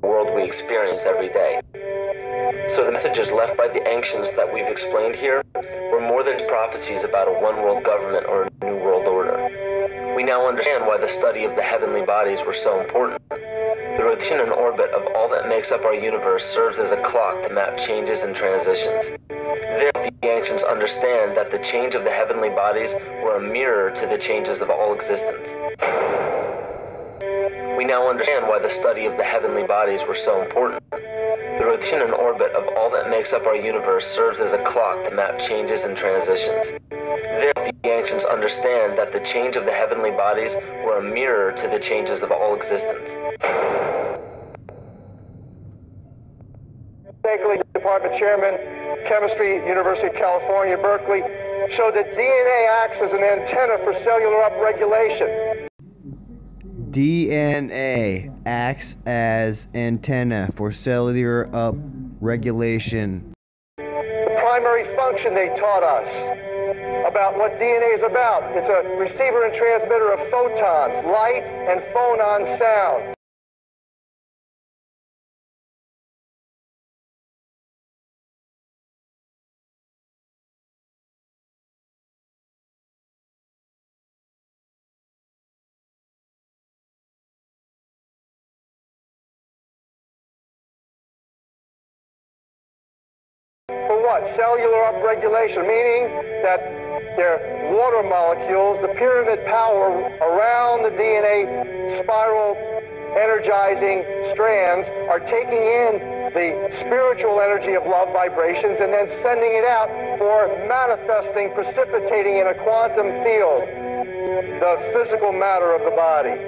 world we experience every day. So the messages left by the ancients that we've explained here were more than prophecies about a one-world government or a new world order. We now understand why the study of the heavenly bodies were so important. The rotation and orbit of all that makes up our universe serves as a clock to map changes and transitions. Then the ancients understand that the change of the heavenly bodies were a mirror to the changes of all existence. We now understand why the study of the heavenly bodies were so important. The rotation and orbit of all that makes up our universe serves as a clock to map changes and transitions. Then the ancients understand that the change of the heavenly bodies were a mirror to the changes of all existence. Berkeley Department Chairman, Chemistry, University of California, Berkeley, showed that DNA acts as an antenna for cellular upregulation. DNA acts as antenna for cellular upregulation. The primary function they taught us about what DNA is about. It's a receiver and transmitter of photons, light, and phonon sound. For what? Cellular upregulation, meaning that their water molecules, the pyramid power around the DNA spiral energizing strands, are taking in the spiritual energy of love vibrations and then sending it out for manifesting, precipitating in a quantum field, the physical matter of the body.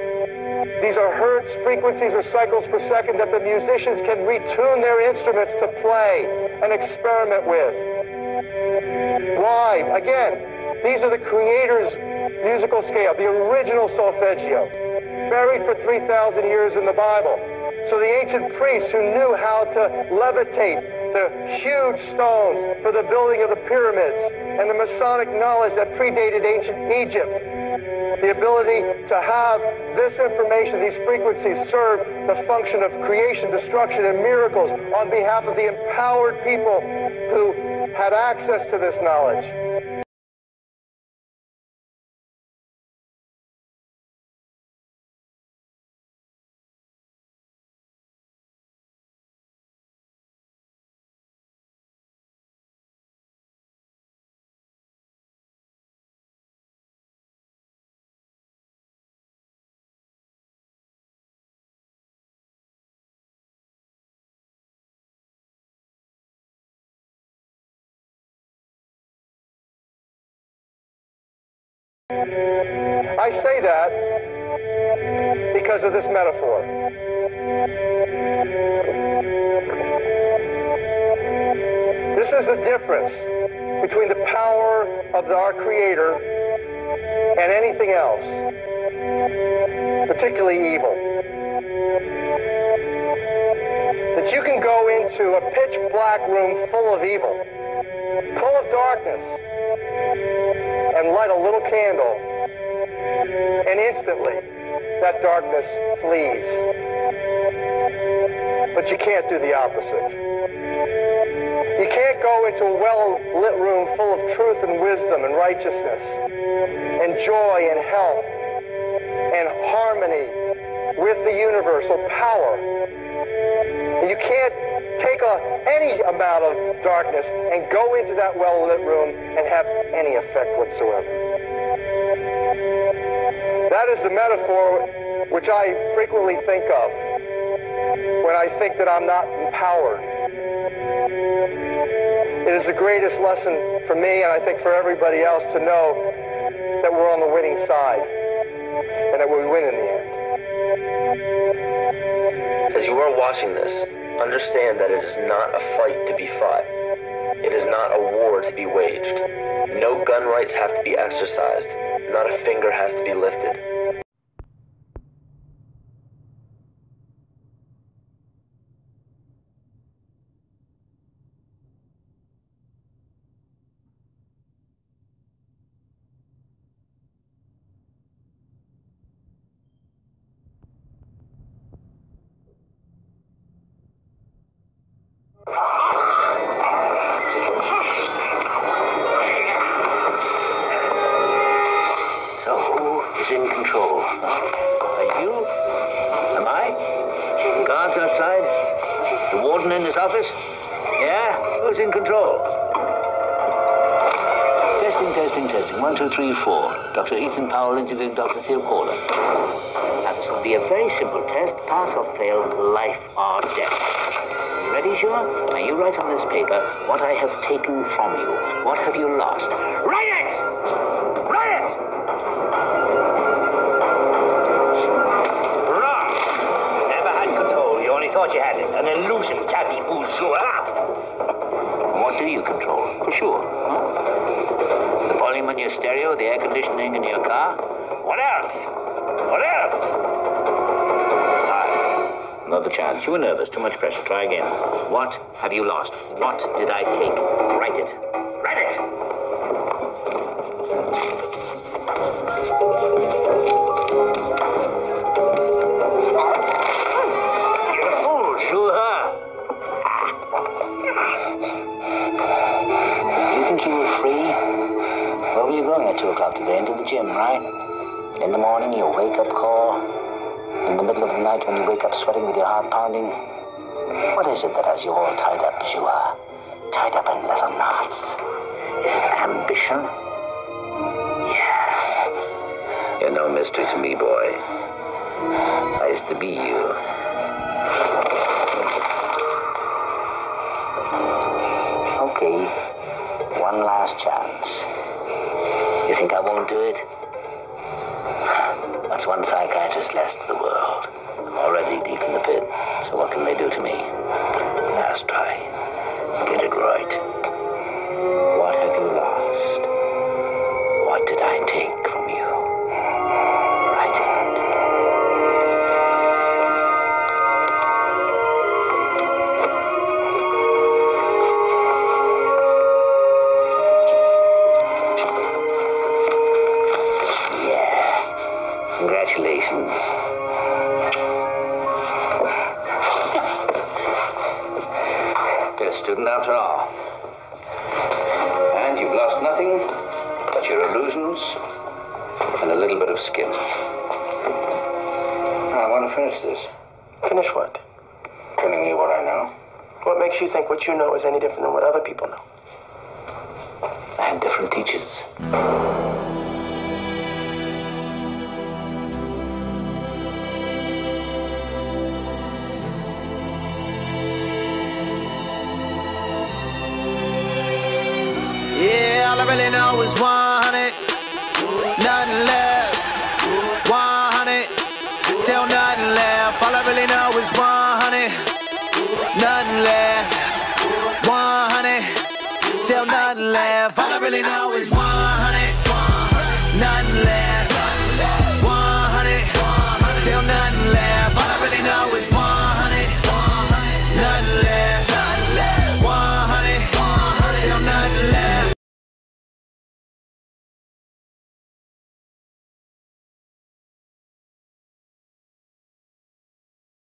These are hertz, frequencies, or cycles per second that the musicians can retune their instruments to play and experiment with. Why? Again, these are the Creator's musical scale, the original solfeggio, buried for 3,000 years in the Bible. So the ancient priests who knew how to levitate the huge stones for the building of the pyramids and the Masonic knowledge that predated ancient Egypt, the ability to have this information, these frequencies, serve the function of creation, destruction, and miracles on behalf of the empowered people who had access to this knowledge. I say that because of this metaphor. This is the difference between the power of our Creator and anything else, particularly evil. That you can go into a pitch black room full of evil, full of darkness, and light a little candle, and instantly that darkness flees. But you can't do the opposite. You can't go into a well-lit room full of truth and wisdom and righteousness and joy and health and harmony with the universal power. You can't take any amount of darkness and go into that well-lit room and have any effect whatsoever. That is the metaphor which I frequently think of when I think that I'm not empowered. It is the greatest lesson for me, and I think for everybody else, to know that we're on the winning side and that we win in the end. As you are watching this, understand that it is not a fight to be fought. It is not a war to be waged. No gun rights have to be exercised. Not a finger has to be lifted. in this office? Yeah? Who's in control? Testing. 1, 2, 3, 4. Dr. Ethan Powell interviewing Dr. Theo Porter. Now, this will be a very simple test. Pass or fail, life or death. You ready, sure? Now, you write on this paper what I have taken from you. What have you lost? Write it! Write it! Wrong. Never had control. You only thought you had it. An illusion, tabby bourgeois. What do you control? For sure, huh? The volume in your stereo, the air conditioning in your car? What else? What else? All right. Another chance. You were nervous. Too much pressure. Try again. What have you lost? What did I take? Write it. Write it! You're a fool, sure. Do you think you were free? Where were you going at 2 o'clock today? Into the gym, right? In the morning, your wake-up call. In the middle of the night, when you wake up sweating with your heart pounding. What is it that has you all tied up, Joua? Tied up in little knots? Is it ambition? Yeah. You're no mystery to me, boy. I used to be you. Okay. One last chance. You think I won't do it? That's one psychiatrist less to the world. I'm already deep in the pit, so what can they do to me? Last try. Get it right. What have you lost? What did I take from you? Write it. Congratulations. You're a student after all. And you've lost nothing but your illusions and a little bit of skin. Now, I want to finish this. Finish what? Telling you what I know. What makes you think what you know is any different than what other people know? I had different teachers. Yeah, all I really know is 100, nothing less. 100, till nothing left. All I really know is 100, nothing less. 100, till nothing left. All I really know is 100, nothing less. 100, till nothing left. All I really know is 100.